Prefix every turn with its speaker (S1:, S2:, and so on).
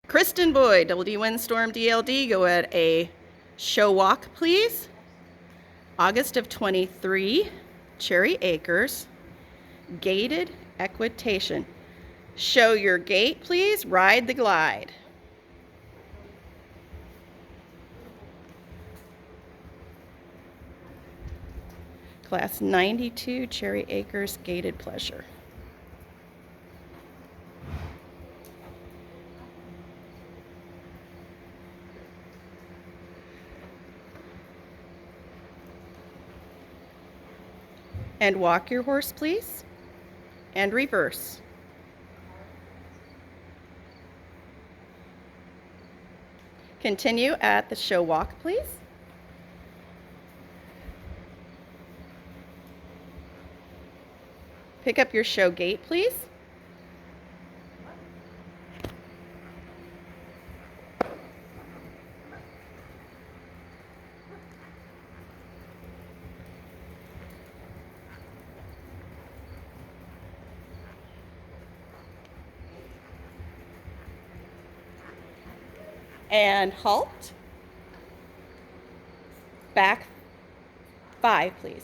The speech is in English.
S1: Kristen Boyd, Double D Windstorm DLD, go at a show walk, please. August of 23, Cherry Acres, gated equitation. Show your gate, please. Ride the glide. Class 92, Cherry Acres, gated pleasure. And walk your horse, please. And reverse. Continue at the show walk, please. Pick up your show gate, please. And halt. Back 5, please.